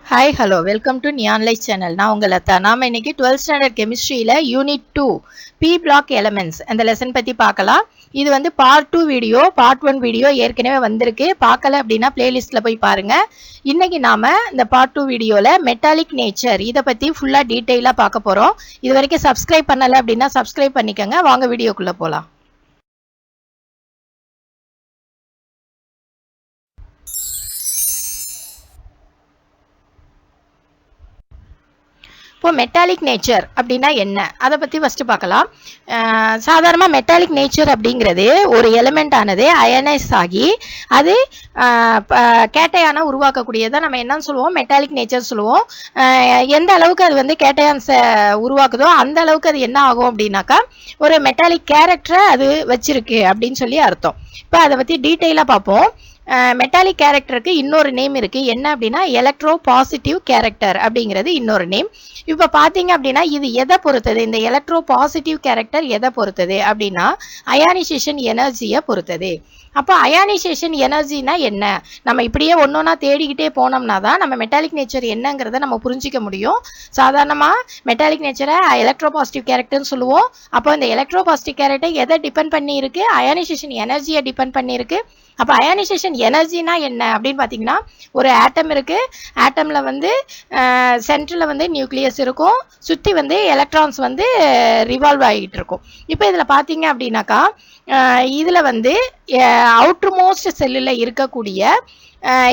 Hi, hello, welcome to Neon Light channel. நான் உங்க லதா. நாம இன்னைக்கு 12th standard chemistryல unit 2 P block elements அந்த lesson பத்தி பார்க்கலாம். இது வந்து part 2 வீடியோ, part 1 வீடியோ ஏற்கனவே வந்திருக்கு. பார்க்கல அப்படின்னா பிளேலிஸ்ட்ல போய் பாருங்க. இன்னைக்கு நாம இந்த part 2 வீடியோல metallic nature இத பத்தி ஃபுல்லா டீடைலா பார்க்க போறோம். இது வரைக்கும் subscribe பண்ணல அப்படின்னா subscribe பண்ணிக்கங்க. வாங்க வீடியோக்குள்ள போலாம். இப்போ மெட்டாலிக் நேச்சர் அப்படின்னா என்ன அதை பற்றி ஃபஸ்ட்டு பார்க்கலாம். சாதாரணமாக மெட்டாலிக் நேச்சர் அப்படிங்கிறது ஒரு எலிமெண்ட் ஆனது அயனைஸ் ஆகி அது கேட்டையான உருவாக்கக்கூடியதை நம்ம என்னன்னு சொல்லுவோம், மெட்டாலிக் நேச்சர் சொல்லுவோம். எந்த அளவுக்கு அது வந்து கேட்டையான்ஸை உருவாக்குதோ அந்த அளவுக்கு அது என்ன ஆகும் அப்படின்னாக்கா ஒரு மெட்டாலிக் கேரக்டரை அது வச்சிருக்கு அப்படின்னு சொல்லி அர்த்தம். இப்போ அதை பற்றி டீட்டெயிலாக பார்ப்போம். மெட்டாலிக் கேரக்டருக்கு இன்னொரு நேம் இருக்கு, என்ன அப்படின்னா எலக்ட்ரோ பாசிட்டிவ் கேரக்டர் அப்படிங்கிறது இன்னொரு நேம். இப்போ பார்த்தீங்க அப்படின்னா இது எதை பொறுத்தது, இந்த எலக்ட்ரோ பாசிட்டிவ் கேரக்டர் எதை பொறுத்தது அப்படின்னா அயானைசேஷன் எனர்ஜியை பொறுத்தது. அப்போ அயானைசேஷன் எனர்ஜினா என்ன, நம்ம இப்படியே ஒன்னொன்னா தேடிக்கிட்டே போனோம்னா தான் நம்ம மெட்டாலிக் நேச்சர் என்னங்கிறத நம்ம புரிஞ்சிக்க முடியும். சாதாரணமாக மெட்டாலிக் நேச்சரை எலக்ட்ரோ பாசிட்டிவ் கேரக்டர்னு சொல்லுவோம். அப்போ இந்த எலக்ட்ரோ பாசிட்டிவ் கேரக்டர் எதை டிபெண்ட் பண்ணி இருக்கு, அயானைசேஷன் எனர்ஜியை டிபெண்ட் பண்ணி இருக்கு. அப்போ அயானைசேஷன் எனர்ஜினா என்ன அப்படின்னு பார்த்தீங்கன்னா ஒரு ஆட்டம் இருக்கு, ஆட்டம்ல வந்து சென்டர்ல வந்து நியூக்ளியஸ் இருக்கும், சுற்றி வந்து எலக்ட்ரான்ஸ் வந்து ரிவால்வ் ஆகிட்டு இருக்கும். இப்போ இதில் பார்த்தீங்க அப்படின்னாக்கா இதில் வந்து அவுட்டர் மோஸ்ட் செல்லில் இருக்கக்கூடிய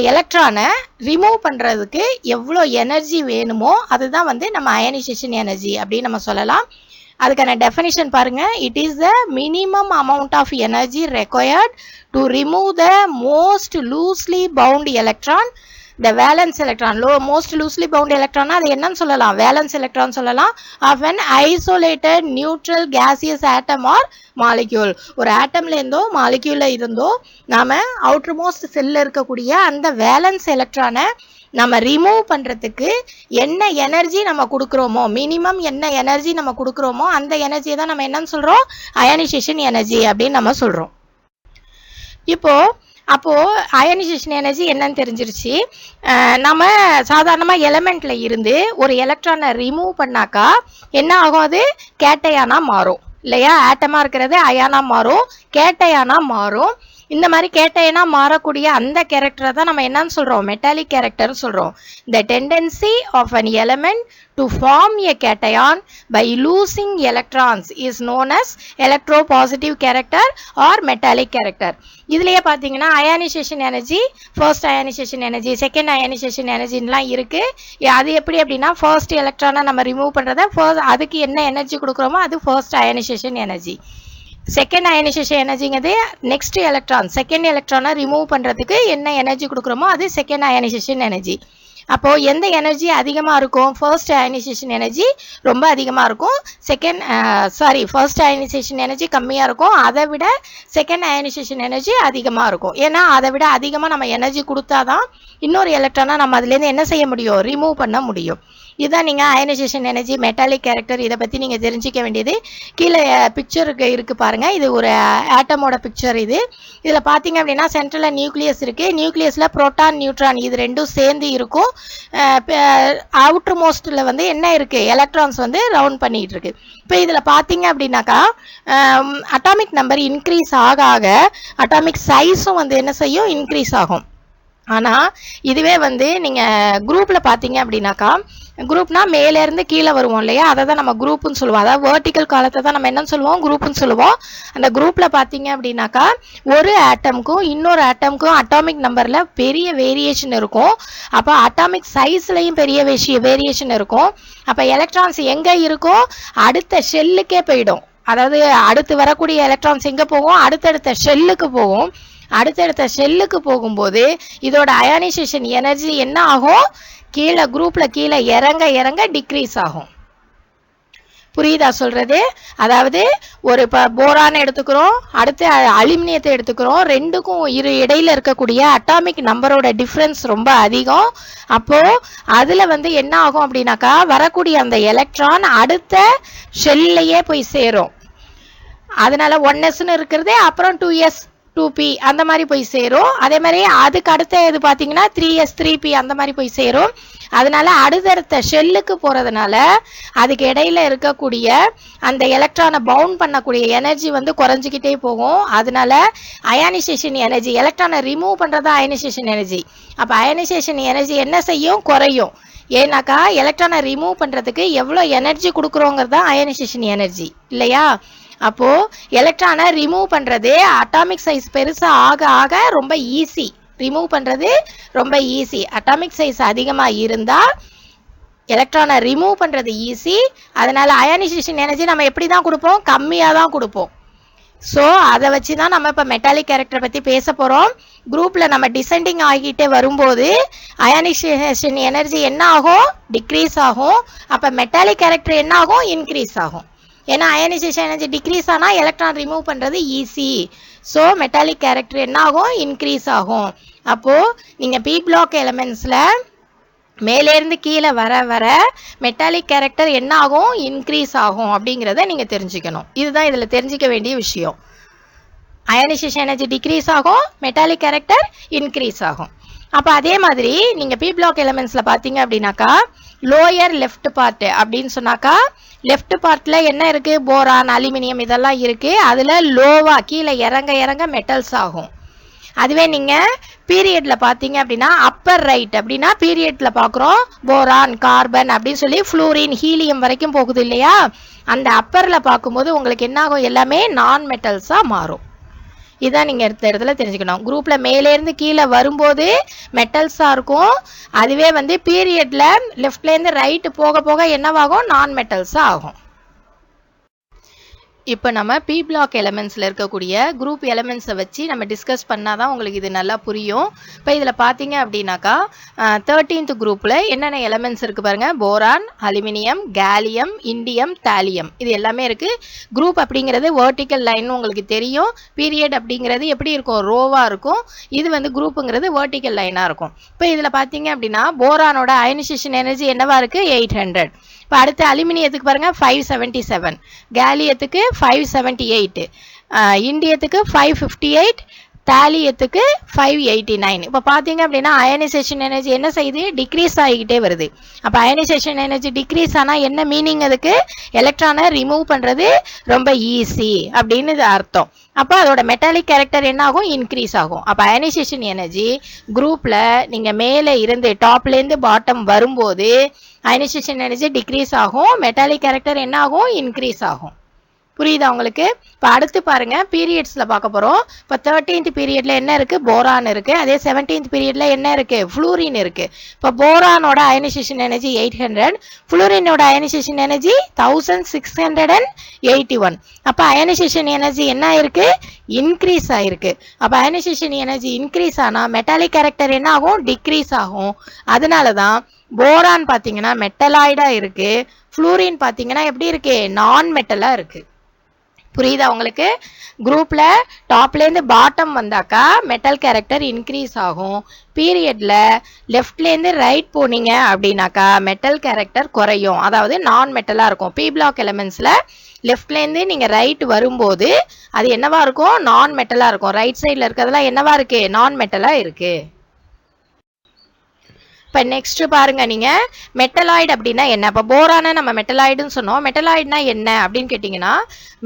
எலக்ட்ரானை ரிமூவ் பண்ணுறதுக்கு எவ்வளோ எனர்ஜி வேணுமோ அதுதான் வந்து நம்ம அயனைசேஷன் எனர்ஜி அப்படின்னு நம்ம சொல்லலாம். அதுக்கான டெஃபினிஷன் பாருங்க, it is the minimum amount of energy required to remove the most loosely bound electron, the valence electron, most loosely bound electron அது என்னன்னு சொல்லலாம், valence electron சொல்லலாம், of an isolated neutral gaseous atom or molecule. ஒரு ஆட்டம்ல இருந்தோ மாலிக்யூல்ல இருந்தோ நாம outer most செல்ல இருக்கக்கூடிய அந்த வேலன்ஸ் எலக்ட்ரானை நம்ம ரிமூவ் பண்றதுக்கு என்ன எனர்ஜி நம்ம கொடுக்குறோமோ, மினிமம் என்ன எனர்ஜி நம்ம கொடுக்குறோமோ அந்த எனர்ஜியை தான் நம்ம என்னன்னு சொல்றோம், அயனைசேஷன் எனர்ஜி அப்படின்னு நம்ம சொல்றோம். அப்போ அயனைசேஷன் எனர்ஜி என்னன்னு தெரிஞ்சிருச்சு. நம்ம சாதாரணமாக எலிமெண்ட்ல இருந்து ஒரு எலக்ட்ரானை ரிமூவ் பண்ணாக்கா என்ன ஆகும், அது கேட்டையானா மாறும் இல்லையா, ஆட்டமா இருக்கிறது அயானா மாறும், கேட்டையானா மாறும். இந்த மாதிரி கேட்டையனா மாறக்கூடிய அந்த கேரக்டரை தான் நம்ம என்னன்னு சொல்றோம், மெட்டாலிக் கேரக்டர் சொல்றோம். The tendency of an element to form a cation by losing electrons is known as electropositive character or metallic character. இதுலயே பாத்தீங்கன்னா ionisation energy, first ionisation energy, second ionisation எனர்ஜின்லாம் இருக்கு. அது எப்படி அப்படின்னா ஃபர்ஸ்ட் எலக்ட்ரானை நம்ம ரிமூவ் பண்றத அதுக்கு என்ன எனர்ஜி கொடுக்குறோமோ அது first ionisation energy. Second ionisation எனர்ஜிங்கிறது நெக்ஸ்ட் எலக்ட்ரான், செகண்ட் எலக்ட்ரானை ரிமூவ் பண்றதுக்கு என்ன எனர்ஜி கொடுக்குறோமோ அது செகண்ட் அயனைசேஷன் எனர்ஜி. அப்போ எந்த எனர்ஜி அதிகமாக இருக்கும், ஃபர்ஸ்ட் அயனைசேஷன் எனர்ஜி ரொம்ப அதிகமாக இருக்கும், ஃபர்ஸ்ட் அயனைசேஷன் எனர்ஜி கம்மியாக இருக்கும், அதை விட செகண்ட் அயனைசேஷன் எனர்ஜி அதிகமாக இருக்கும். ஏன்னா அதை விட அதிகமாக நம்ம எனர்ஜி கொடுத்தாதான் இன்னொரு எலக்ட்ரானை நம்ம அதுலேருந்து என்ன செய்ய முடியும், ரிமூவ் பண்ண முடியும். இதுதான் நீங்கள் அயனைசேஷன் எனர்ஜி, மெட்டாலிக் கேரக்டர், இதை பற்றி நீங்கள் தெரிஞ்சிக்க வேண்டியது. கீழே பிக்சருக்கு இருக்கு பாருங்க, இது ஒரு ஆட்டமோட பிக்சர். இதில் பார்த்தீங்க அப்படின்னா சென்ட்ரலில் நியூக்ளியஸ் இருக்கு, நியூக்ளியஸில் புரோட்டான் நியூட்ரான் இது ரெண்டும் சேர்ந்து இருக்கும். அவுட்டர் மோஸ்ட்ல வந்து என்ன இருக்கு, எலக்ட்ரான்ஸ் வந்து ரவுண்ட் பண்ணிட்டு இருக்கு. இப்போ இதில் பார்த்தீங்க அப்படின்னாக்கா அட்டாமிக் நம்பர் இன்க்ரீஸ் ஆக ஆக அட்டாமிக் சைஸும் வந்து என்ன செய்யும், இன்க்ரீஸ் ஆகும். ஆனால் இதுவே வந்து நீங்கள் குரூப்பில் பார்த்தீங்க அப்படின்னாக்கா, குரூப்னா மேல இருந்து கீழே வருவோம் இல்லையா, அதை தான் நம்ம குரூப்னு சொல்லுவோம். அதாவது வெர்டிக்கல் காலத்தை தான் நம்ம என்னன்னு சொல்லுவோம், குரூப்னு சொல்லுவோம். அந்த குரூப்ல பாத்தீங்க அப்படின்னாக்கா ஒரு ஆட்டம்க்கும் இன்னொரு ஆட்டம்க்கும் அட்டாமிக் நம்பர்ல பெரிய வேரியேஷன் இருக்கும். அப்ப அட்டாமிக் சைஸ்லயும் பெரிய வேரியேஷன் இருக்கும். அப்ப எலக்ட்ரான்ஸ் எங்க இருக்கும், அடுத்த ஷெல்லுக்கே போயிடும். அதாவது அடுத்து வரக்கூடிய எலக்ட்ரான்ஸ் எங்க போகும், அடுத்தடுத்த ஷெல்லுக்கு போகும். அடுத்தடுத்த ஷெல்லுக்கு போகும்போது இதோட அயானைசேஷன் எனர்ஜி என்ன ஆகும், கீழே குரூப்ல கீழே இறங்க இறங்க டிக்ரீஸ் ஆகும். புரியுதா சொல்றது? அதாவது ஒரு போரான் எடுத்துக்கிறோம், அடுத்து அலுமினியத்தை எடுத்துக்கிறோம், ரெண்டுக்கும் இடையில இருக்கக்கூடிய அட்டாமிக் நம்பரோட டிஃபரன்ஸ் ரொம்ப அதிகம். அப்போ அதுல வந்து என்ன ஆகும் அப்படின்னாக்கா வரக்கூடிய அந்த எலக்ட்ரான் அடுத்த ஷெல்லையே போய் சேரும். அதனால 1s இருக்கிறது, அப்புறம் 2s 2p அந்த மாதிரி போய் சேரும். அதே மாதிரி அதுக்கு அடுத்த இது பார்த்தீங்கன்னா 3s 3p அந்த மாதிரி போய் சேரும். அதனால அடுத்தடுத்த ஷெல்லுக்கு போறதுனால அதுக்கு இடையில இருக்கக்கூடிய அந்த எலக்ட்ரானை பவுண்ட் பண்ணக்கூடிய எனர்ஜி வந்து குறைஞ்சிக்கிட்டே போகும். அதனால அயானைசேஷன் எனர்ஜி, எலக்ட்ரானை ரிமூவ் பண்றதா அயனைசேஷன் எனர்ஜி. அப்ப அயனைசேஷன் எனர்ஜி என்ன செய்யும்? குறையும். ஏன்னாக்கா எலக்ட்ரானை ரிமூவ் பண்றதுக்கு எவ்வளவு எனர்ஜி கொடுக்குறோங்கிறது தான் அயனைசேஷன் எனர்ஜி இல்லையா? அப்போ எலக்ட்ரானை ரிமூவ் பண்றது அட்டாமிக் சைஸ் பெருசா ஆக ஆக ரொம்ப ஈஸி. ரிமூவ் பண்றது ரொம்ப ஈஸி. அட்டாமிக் சைஸ் அதிகமா இருந்தா எலக்ட்ரானை ரிமூவ் பண்றது ஈஸி. அதனால அயானைசேஷன் எனர்ஜி நம்ம எப்படி தான் கொடுப்போம்? கம்மியா தான் கொடுப்போம். ஸோ அதை வச்சு தான் நம்ம இப்போ மெட்டாலிக் கேரக்டரை பற்றி பேச போகிறோம். குரூப்பில் நம்ம டிசெண்டிங் ஆகிட்டே வரும்போது அயானைசேஷன் எனர்ஜி என்ன ஆகும்? டிக்ரீஸ் ஆகும். அப்போ மெட்டாலிக் கேரக்டர் என்ன ஆகும்? இன்க்ரீஸ் ஆகும். ஏன்னா அயனைசேஷன் எனர்ஜி டிக்ரீஸ் ஆனால் எலக்ட்ரான் ரிமூவ் பண்ணுறது ஈஸி. ஸோ மெட்டாலிக் கேரக்டர் என்ன ஆகும்? இன்க்ரீஸ் ஆகும். அப்போது நீங்கள் பி பிளாக் எலமெண்ட்ஸில் மேலேருந்து கீழே வர வர மெட்டாலிக் கேரக்டர் என்ன ஆகும்? இன்க்ரீஸ் ஆகும் அப்படிங்கிறத நீங்கள் தெரிஞ்சுக்கணும். இதுதான் இதில் தெரிஞ்சிக்க வேண்டிய விஷயம். அயனைசேஷன் எனர்ஜி டிக்ரீஸ் ஆகும், மெட்டாலிக் கேரக்டர் இன்க்ரீஸ் ஆகும். அப்போ அதே மாதிரி நீங்கள் பி பிளாக் எலமெண்ட்ஸில் பார்த்தீங்க அப்படின்னாக்கா லோயர் லெஃப்ட் பார்ட் அப்படின்னு சொன்னாக்கா லெஃப்ட் பார்ட்ல என்ன இருக்கு? போரான், அலுமினியம் இதெல்லாம் இருக்கு. அதுல லோவா கீழே இறங்க இறங்க மெட்டல்ஸ் ஆகும். அதுவே நீங்க பீரியட்ல பாத்தீங்க அப்படின்னா அப்பர் ரைட் அப்படின்னா பீரியட்ல பாக்குறோம் போரான், கார்பன் அப்படின்னு சொல்லி ஃப்ளூரின், ஹீலியம் வரைக்கும் போகுது இல்லையா? அந்த அப்பர்ல பார்க்கும்போது உங்களுக்கு என்ன ஆகும்? எல்லாமே நான் மெட்டல்ஸா மாறும். இதான் நீங்க எடுத்த இடத்துல தெரிஞ்சுக்கணும். குரூப்ல மேலே இருந்து கீழே வரும்போது மெட்டல்ஸா இருக்கும். அதுவே வந்து பீரியட்ல லெஃப்ட்ல இருந்து ரைட் போக போக என்னவாகும்? நான் மெட்டல்ஸா ஆகும். இப்போ நம்ம பி பிளாக் எலமெண்ட்ஸில் இருக்கக்கூடிய குரூப் எலமெண்ட்ஸை வச்சு நம்ம டிஸ்கஸ் பண்ணால் தான் உங்களுக்கு இது நல்லா புரியும். இப்போ இதில் பார்த்தீங்க அப்படின்னாக்கா 13th குரூப்பில் என்னென்ன எலமெண்ட்ஸ் இருக்குது பாருங்கள். Boron, aluminium, gallium, indium, thallium இது எல்லாமே இருக்குது. குரூப் அப்படிங்கிறது வெர்டிக்கல் லைன் உங்களுக்கு தெரியும். பீரியட் அப்படிங்கிறது எப்படி இருக்கும்? ரோவாக இருக்கும். இது வந்து குரூப்புங்கிறது வெர்டிக்கல் லைனாக இருக்கும். இப்போ இதில் பார்த்தீங்க அப்படின்னா போரானோட அயனைசேஷன் எனர்ஜி என்னவா இருக்குது? 800. இப்போ அடுத்து அலுமினியத்துக்கு பாருங்க 577, கேலியத்துக்கு 578, இண்டியத்துக்கு 558, தாலியத்துக்கு 589. இப்போ பார்த்தீங்க அப்படின்னா அயனைசேஷன் எனர்ஜி என்ன செய்யுது? டிக்ரீஸ் ஆகிக்கிட்டே வருது. அப்போ அயனைசேஷன் எனர்ஜி டிக்ரீஸ் ஆனால் என்ன மீனிங்? அதுக்கு எலக்ட்ரானை ரிமூவ் பண்ணுறது ரொம்ப ஈஸி அப்படின்னு இது அர்த்தம். அப்போ அதோட மெட்டாலிக் கேரக்டர் என்ன ஆகும்? இன்க்ரீஸ் ஆகும். அப்போ அயனைசேஷன் எனர்ஜி குரூப்பில் நீங்கள் மேலே இருந்து டாப்லேருந்து பாட்டம் வரும்போது அயனைசேஷன் எனர்ஜி டிக்ரீஸ் ஆகும், மெட்டாலிக் கேரக்டர் என்ன ஆகும்? இன்க்ரீஸ் ஆகும். புரியுதா உங்களுக்கு? இப்போ அடுத்து பாருங்க பீரியட்ஸ்ல பார்க்க போறோம். இப்போ 13th பீரியட்ல என்ன இருக்கு? போரான் இருக்கு. அதே 17th பீரியட்ல என்ன இருக்கு? ஃப்ளூரின் இருக்கு. இப்போ போரானோட அயனைசேஷன் எனர்ஜி 800, ஃப்ளூரினோட அயனைசேஷன் எனர்ஜி 1681. அப்போ அயனைசேஷன் எனர்ஜி என்ன ஆயிருக்கு? இன்க்ரீஸ் ஆயிருக்கு. அப்போ அயனைசேஷன் எனர்ஜி இன்க்ரீஸ் ஆனா மெட்டாலிக் கேரக்டர் என்ன ஆகும்? டிக்ரீஸ் ஆகும். அதனாலதான் போரான் பாத்தீங்கன்னா மெட்டலாய்டா இருக்கு, ஃப்ளூரின் பாத்தீங்கன்னா எப்படி இருக்கு? நான் மெட்டலா இருக்கு. புரியுதா உங்களுக்கு? குரூப்ல டாப்ல இருந்து பாட்டம் வந்தாக்கா மெட்டல் கேரக்டர் இன்க்ரீஸ் ஆகும். பீரியட்ல லெஃப்ட்ல இருந்து ரைட் போனீங்க அப்படின்னாக்கா மெட்டல் கேரக்டர் குறையும். அதாவது நான் மெட்டலா இருக்கும். பி பிளாக் எலமெண்ட்ஸ்ல லெஃப்ட்ல இருந்து நீங்க ரைட் வரும்போது அது என்னவா இருக்கும்? நான் மெட்டலா இருக்கும். ரைட் சைட்ல இருக்கிறதுலாம் என்னவா இருக்கு? நான் மெட்டலா இருக்கு. இப்போ நெக்ஸ்ட் பாருங்க, நீங்க மெட்டலாய்டு அப்படின்னா என்ன? இப்போ போரான நம்ம மெட்டலாய்டுன்னு சொன்னோம். மெட்டலாய்டுனா என்ன அப்படின்னு கேட்டீங்கன்னா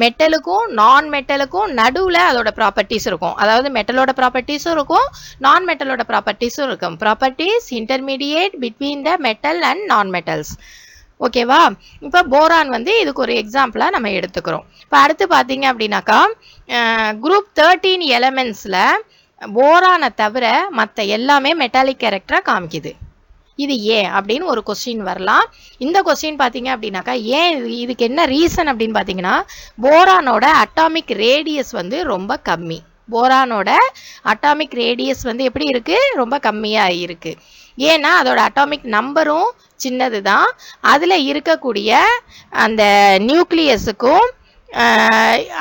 மெட்டலுக்கும் நான் மெட்டலுக்கும் நடுவில் அதோட ப்ராப்பர்ட்டிஸ் இருக்கும். அதாவது மெட்டலோட ப்ராப்பர்ட்டிஸும் இருக்கும், நான் மெட்டலோட ப்ராப்பர்ட்டிஸும் இருக்கும். Properties intermediate between the metal and நான் மெட்டல்ஸ். ஓகேவா? இப்போ போரான் வந்து இதுக்கு ஒரு எக்ஸாம்பிளா நம்ம எடுத்துக்கிறோம். இப்போ அடுத்து பார்த்தீங்க அப்படின்னாக்கா குரூப் 13 எலமெண்ட்ஸ்ல போரானை தவிர மற்ற எல்லாமே மெட்டாலிக் கேரக்டரா காமிக்குது. இது ஏன் அப்படின்னு ஒரு கொஸ்டின் வரலாம். இந்த கொஸ்டின் பார்த்தீங்க அப்படின்னாக்கா ஏன் இதுக்கு என்ன ரீசன் அப்படின்னு பார்த்தீங்கன்னா போரானோட அட்டாமிக் ரேடியஸ் வந்து ரொம்ப கம்மி. போரானோட அட்டாமிக் ரேடியஸ் வந்து எப்படி இருக்கு? ரொம்ப கம்மியா இருக்கு. ஏன்னா அதோட அட்டாமிக் நம்பரும் சின்னது தான். அதில் இருக்கக்கூடிய அந்த நியூக்ளியஸுக்கும்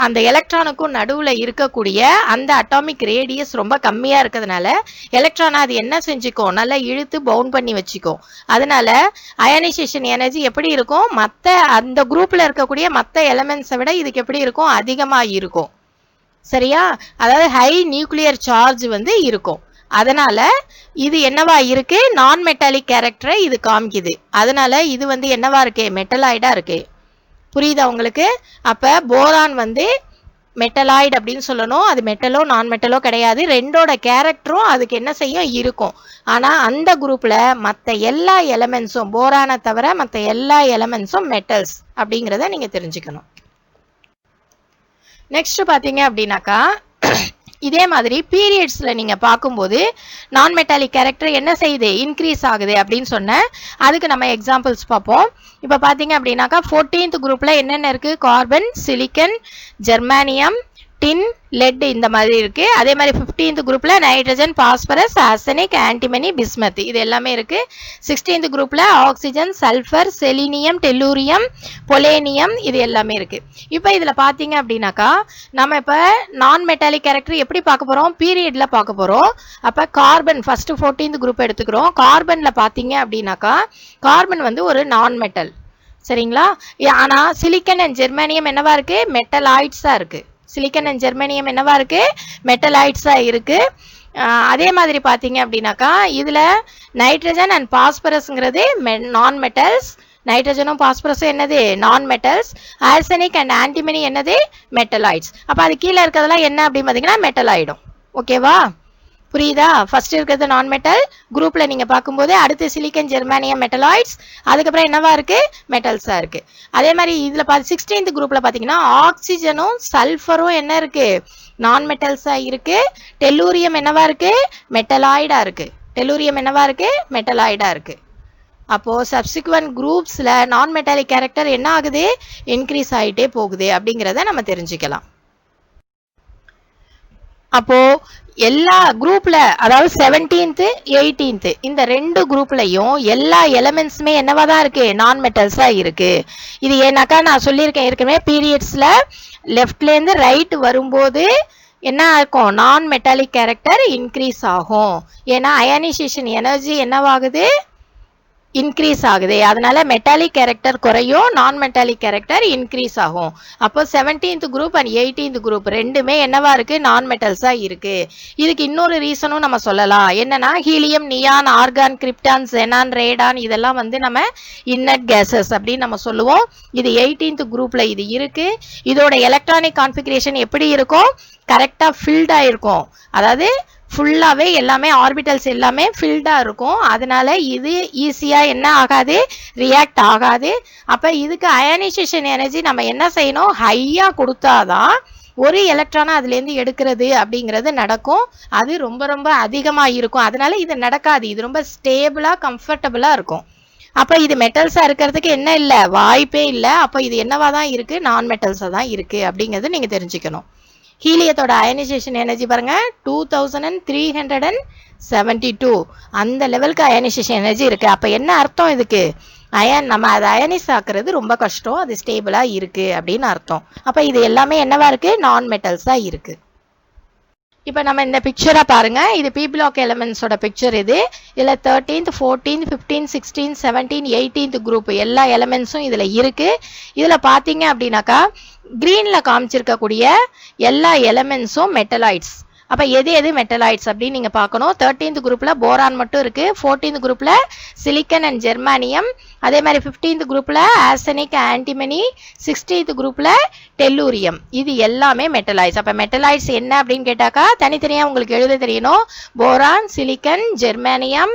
அந்த எலக்ட்ரானுக்கும் நடுவில் இருக்கக்கூடிய அந்த அட்டாமிக் ரேடியஸ் ரொம்ப கம்மியாக இருக்கிறதுனால எலக்ட்ரானை அது என்ன செஞ்சுக்கும்? நல்லா இழுத்து பவுண்ட் பண்ணி வச்சுக்கும். அதனால அயனைசேஷன் எனர்ஜி எப்படி இருக்கும்? மற்ற அந்த குரூப்பில் இருக்கக்கூடிய மற்ற எலமெண்ட்ஸை விட இதுக்கு எப்படி இருக்கும்? அதிகமாக இருக்கும். சரியா? அதாவது ஹை நியூக்ளியர் சார்ஜ் வந்து இருக்கும். அதனால இது என்னவா இருக்கு? நான் மெட்டாலிக் கேரக்டரை இது காமிக்குது. அதனால இது வந்து என்னவா இருக்கு? மெட்டலாய்டா இருக்கு. புரியுதா உங்களுக்கு? அப்ப போரான் வந்து மெட்டலாய்டு அப்படின்னு சொல்லணும். அது மெட்டலோ நான் மெட்டலோ கிடையாது. ரெண்டோட கேரக்டரும் அதுக்கு என்ன செய்யும்? இருக்கும். ஆனா அந்த குரூப்ல மற்ற எல்லா எலமெண்ட்ஸும், போரானை தவிர மற்ற எல்லா எலமெண்ட்ஸும் மெட்டல்ஸ் அப்படிங்கிறத நீங்க தெரிஞ்சுக்கணும். நெக்ஸ்ட் பாத்தீங்க அப்படின்னாக்கா, இதே மாதிரி பீரியட்ஸ்ல நீங்க பார்க்கும்போது நான் மெட்டாலிக் கேரக்டர் என்ன செய்யுது? இன்க்ரீஸ் ஆகுது அப்படின்னு சொன்னேன். அதுக்கு நம்ம எக்ஸாம்பிள்ஸ் பார்ப்போம். இப்ப பாத்தீங்க அப்படின்னாக்கா 14th குரூப்ல என்னென்ன இருக்கு? கார்பன், சிலிக்கன், ஜெர்மானியம், டின், லெட் இந்த மாதிரி இருக்கு. அதே மாதிரி 15th குரூப்ல nitrogen, phosphorus, arsenic, antimony, bismuth இது எல்லாமே இருக்கு. 16th குரூப்ல oxygen, sulphur, selenium, tellurium, polonium இது எல்லாமே இருக்கு. இப்போ இதுல பாத்தீங்க அப்படின்னாக்கா நம்ம இப்ப நான் மெட்டாலிக் கேரக்டர் எப்படி பார்க்க போறோம்? பீரியட்ல பார்க்க போறோம். அப்ப கார்பன் ஃபர்ஸ்ட் 14th குரூப் எடுத்துக்கிறோம். கார்பன்ல பாத்தீங்க அப்படின்னாக்கா கார்பன் வந்து ஒரு நான் மெட்டல். சரிங்களா? ஆனா சிலிக்கன் அண்ட் ஜெர்மானியம் என்னவா இருக்கு? மெட்டலாய்ட்ஸா இருக்கு. சிலிக்கன் அண்ட் ஜெர்மானியம் என்னவா இருக்கு? மெட்டலாய்ட்ஸா இருக்கு. அதே மாதிரி பாத்தீங்க அப்படின்னாக்கா இதுல நைட்ரஜன் அண்ட் பாஸ்பரஸ்ங்கிறது நான் மெட்டல்ஸ். நைட்ரஜனும் பாஸ்பரஸும் என்னது? நான் மெட்டல்ஸ். ஆர்சனிக் அண்ட் ஆன்டிமனி என்னது? மெட்டலாய்ட்ஸ். அப்ப அது கீழே இருக்கிறதெல்லாம் என்ன அப்படின்னு பாத்தீங்கன்னா மெட்டலாய்டும். ஓகேவா? புரியுதா? ஃபர்ஸ்ட் இருக்கிறது நான் மெட்டல் குரூப்ல நீங்க பார்க்கும்போது, அடுத்து சிலிக்கன், ஜெர்மானியம் மெட்டலாய்ட்ஸ், அதுக்கப்புறம் என்னவா இருக்கு? மெட்டல்ஸா இருக்கு. அதே மாதிரி இதுல 16th குரூப்ல பாத்தீங்கன்னா ஆக்சிஜனும் சல்ஃபரும் என்ன இருக்கு? நான் மெட்டல்ஸா இருக்கு. டெல்லூரியம் என்னவா இருக்கு? மெட்டலாய்டா இருக்கு. டெல்லூரியம் என்னவா இருக்கு? மெட்டலாய்டா இருக்கு. அப்போ சப்சிக்வெண்ட் குரூப்ஸ்ல நான் மெட்டாலிக் கேரக்டர் என்ன ஆகுது? இன்க்ரீஸ் ஆயிட்டே போகுது அப்படிங்கிறத நம்ம தெரிஞ்சுக்கலாம். அப்போ எல்லா குரூப்ல, அதாவது 17th 18th இந்த ரெண்டு குரூப்லயும் எல்லா எலிமெண்ட்ஸுமே என்னவா தான் இருக்கு? நான் மெட்டல்ஸா இருக்கு. இது ஏன்னாக்கா நான் சொல்லியிருக்கேன் ஏற்கனவே, பீரியட்ஸ்ல லெஃப்ட்ல இருந்து ரைட் வரும்போது என்ன இருக்கும்? நான் மெட்டாலிக் கேரக்டர் இன்க்ரீஸ் ஆகும். ஏன்னா அயனைசேஷன் எனர்ஜி என்னவாகுது? இன்க்ரீஸ் ஆகுது. அதனால மெட்டாலிக் கேரக்டர் குறையும், நான் மெட்டாலிக் கேரக்டர் இன்க்ரீஸ் ஆகும். அப்போ 17th group and 18th group ரெண்டுமே என்னவா இருக்கு? நான் மெட்டல்ஸா இருக்கு. இதுக்கு இன்னொரு ரீசனும் நம்ம சொல்லலாம். என்னன்னா helium, neon, argon, krypton, xenon, Radon இதெல்லாம் வந்து நம்ம இன்னட் கேசஸ் அப்படின்னு நம்ம சொல்லுவோம். இது 18th குரூப்ல இது இருக்கு. இதோட எலக்ட்ரானிக் கான்ஃபிகரேஷன் எப்படி இருக்கும்? கரெக்டா ஃபில்டா இருக்கும். அதாவது ஃபுல்லாவே எல்லாமே ஆர்பிட்டல்ஸ் எல்லாமே ஃபில்டா இருக்கும். அதனால இது ஈஸியா என்ன ஆகாது? ரியாக்ட் ஆகாது. அப்ப இதுக்கு அயனைசேஷன் எனர்ஜி நம்ம என்ன செய்யணும்? ஹையா கொடுத்தாதான் ஒரு எலக்ட்ரானை அதுல இருந்து எடுக்கிறது அப்படிங்கிறது நடக்கும். அது ரொம்ப ரொம்ப அதிகமா இருக்கும். அதனால இது நடக்காது. இது ரொம்ப ஸ்டேபிளா கம்ஃபர்டபுளா இருக்கும். அப்ப இது மெட்டல்ஸா இருக்கிறதுக்கு என்ன இல்ல? வாய்ப்பே இல்ல. அப்ப இது என்னவா தான் இருக்கு? நான் மெட்டல்ஸா தான் இருக்கு அப்படிங்கறது நீங்க தெரிஞ்சுக்கணும். ஹீலியத்தோட அயனைசேஷன் எனர்ஜி பாருங்க 2372. அந்த லெவலுக்கு அயனைசேஷன் எனர்ஜி இருக்கு. அப்ப என்ன அர்த்தம் இதுக்கு? அயன் நம்ம அதை அயனைஸ் ஆக்குறது ரொம்ப கஷ்டம். அது ஸ்டேபிளா இருக்கு அப்படின்னு அர்த்தம். அப்ப இது எல்லாமே என்னவா இருக்கு? நான் மெட்டல்ஸா இருக்கு. இப்ப நம்ம இந்த பிக்சரா பாருங்க. இது பி பிளாக் எலிமெண்ட்ஸோட பிக்சர். இதுல 13th 14th 15th 16th 17th 18th group எல்லா எலிமெண்ட்ஸும் இதுல இருக்கு. இதுல பாத்தீங்க அப்படின்னாக்கா கிரீன்ல காமிச்சிருக்கக்கூடிய எல்லா எலிமெண்ட்ஸும் மெட்டலாய்ட்ஸ். அப்ப எது எது மெட்டலாய்ட்ஸ் அப்படின்னு நீங்க பார்க்கணும். 13th குரூப்ல போரான் மட்டும் இருக்கு. 14th குரூப்ல சிலிக்கன் அண்ட் ஜெர்மானியம். அதே மாதிரி 15th குரூப்ல ஆர்சனிக், ஆன்டிமனி. 16th குரூப்ல டெல்லூரியம். இது எல்லாமே மெட்டலாய்ட்ஸ். அப்ப மெட்டலாய்ட்ஸ் என்ன அப்படின்னு கேட்டாக்கா தனித்தனியா உங்களுக்கு எழுத தெரியணும். போரான், சிலிக்கன், ஜெர்மானியம்,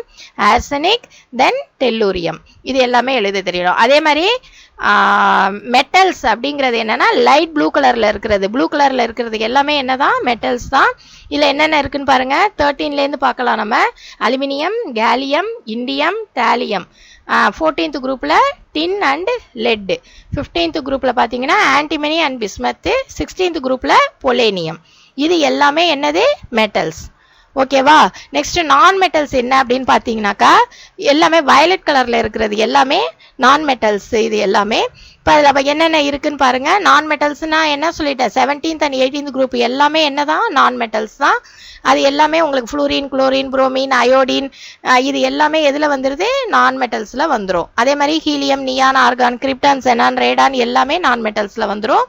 ஆர்சனிக், தென் டெல்லூரியம். இது எல்லாமே எழுத தெரியணும். அதே மாதிரி மெட்டல்ஸ் அப்படிங்கிறது என்னன்னா லைட் ப்ளூ கலர்ல இருக்கிறது. ப்ளூ கலர்ல இருக்கிறது எல்லாமே என்னதான்? மெட்டல்ஸ் தான். இதுல என்னென்ன இருக்குன்னு பாருங்க. 13ல இருந்து பார்க்கலாம் நம்ம. Aluminium, gallium, indium, டாலியம். 14th குரூப்ல டின் அண்ட் லெட். 15th குரூப்ல பாத்தீங்கன்னா ஆன்டிமனி அண்ட் பிஸ்மத். 16th குரூப்ல பொலேனியம். இது எல்லாமே என்னது? மெட்டல்ஸ். ஓகேவா? நெக்ஸ்ட் நான் மெட்டல்ஸ் என்ன அப்படின்னு பாத்தீங்கன்னாக்கா எல்லாமே வயலட் கலர்ல இருக்கிறது எல்லாமே நான் மெட்டல்ஸ். இது எல்லாமே இப்ப அதுல என்னென்ன இருக்குன்னு பாருங்க. நான் மெட்டல்ஸ்னா என்ன சொல்லிட்டேன்? 17th and 18th குரூப் எல்லாமே என்னதான்? நான் மெட்டல்ஸ் தான். அது எல்லாமே உங்களுக்கு ஃப்ளூரின், குளோரின், புரோமின், அயோடின் இது எல்லாமே எதுல வந்துருது? நான் மெட்டல்ஸ்ல வந்துரும். அதே மாதிரி helium, neon, argon, krypton, xenon, Radon எல்லாமே நான் மெட்டல்ஸ்ல வந்துரும்.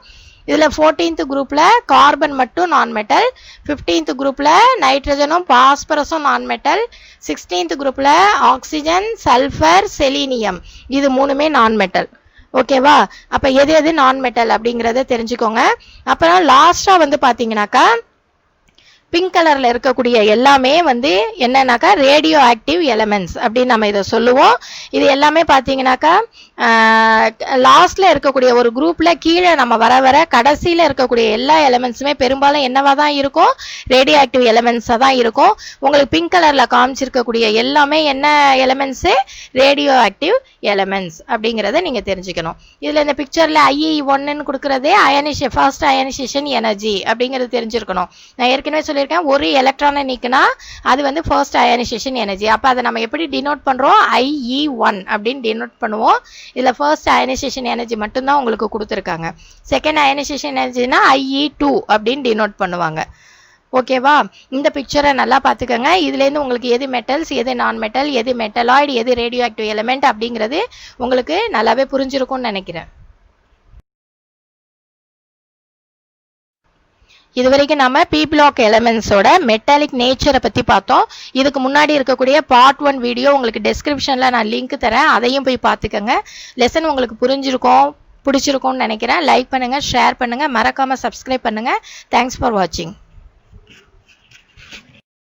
இதுல 14th குரூப்ல கார்பன் மட்டும் நான் மெட்டல், 15th குரூப்ல நைட்ரஜனும் பாஸ்பரஸும் நான் மெட்டல், 16th குரூப்ல ஆக்சிஜன், சல்ஃபர், செலீனியம் இது மூணுமே நான் மெட்டல். ஓகேவா? அப்ப எது எது நான் மெட்டல் அப்படிங்கறத தெரிஞ்சுக்கோங்க. அப்புறம் லாஸ்டா வந்து பாத்தீங்கன்னாக்கா பிங்க் கலர்ல இருக்கக்கூடிய எல்லாமே வந்து என்னன்னாக்கா ரேடியோ ஆக்டிவ் எலமெண்ட்ஸ் அப்படின்னு நம்ம இதை சொல்லுவோம். இது எல்லாமே பாத்தீங்கன்னாக்கா லாஸ்ட்ல இருக்கக்கூடிய ஒரு குரூப்ல கீழே நம்ம வர வர கடைசியில இருக்கக்கூடிய எல்லா எலமெண்ட்ஸுமே பெரும்பாலும் என்னவா தான் இருக்கும்? ரேடியோ ஆக்டிவ் எலமெண்ட்ஸா தான் இருக்கும். உங்களுக்கு பிங்க் கலர்ல காமிச்சிருக்கக்கூடிய எல்லாமே என்ன எலமெண்ட்ஸ்? ரேடியோ ஆக்டிவ் எலமெண்ட்ஸ் அப்படிங்கறத நீங்க தெரிஞ்சுக்கணும். இதுல இந்த பிக்சர்ல IE1 கொடுக்கறதே ஃபர்ஸ்ட் அயனைசேஷன் எனர்ஜி அப்படிங்கறது தெரிஞ்சிருக்கணும். நான் ஏற்கனவே சொல்லியிருக்கேன், ஒரு எலக்ட்ரானை நீக்கினா அது வந்து ஃபர்ஸ்ட் அயனைசேஷன் எனர்ஜி. அப்ப அதை நம்ம எப்படி டினோட் பண்றோம்? IE1 அப்படின்னு டினோட் பண்ணுவோம். இதுல ஃபர்ஸ்ட் அயனைசேஷன் எனர்ஜி மட்டும் தான் உங்களுக்கு கொடுத்துருக்காங்க. செகண்ட் அயனைசேஷன் எனர்ஜினா IE2 அப்படின்னு டினோட் பண்ணுவாங்க. ஓகேவா? இந்த பிக்சரை நல்லா பாத்துக்கோங்க. இதுல இருந்து உங்களுக்கு எது மெட்டல்ஸ், எது நான் மெட்டல், எது மெட்டலாய்டு, எது ரேடியோ ஆக்டிவ் எலிமெண்ட் அப்படிங்கிறது உங்களுக்கு நல்லாவே புரிஞ்சிருக்கும்னு நினைக்கிறேன். இதுவரைக்கும் நம்ம பி பிளாக் எலிமெண்ட்ஸோட மெட்டாலிக் நேச்சரை பத்தி பார்த்தோம். இதுக்கு முன்னாடி இருக்கக்கூடிய பார்ட் 1 வீடியோ உங்களுக்கு டெஸ்கிரிப்ஷன்ல நான் லிங்க் தரேன், அதையும் போய் பார்த்துக்கோங்க. லெசன் உங்களுக்கு பிடிச்சிருக்கும்னு நினைக்கிறேன். லைக் பண்ணுங்க, ஷேர் பண்ணுங்க, மறக்காம சப்ஸ்கிரைப் பண்ணுங்க. தேங்க்ஸ் ஃபார் வாட்சிங்.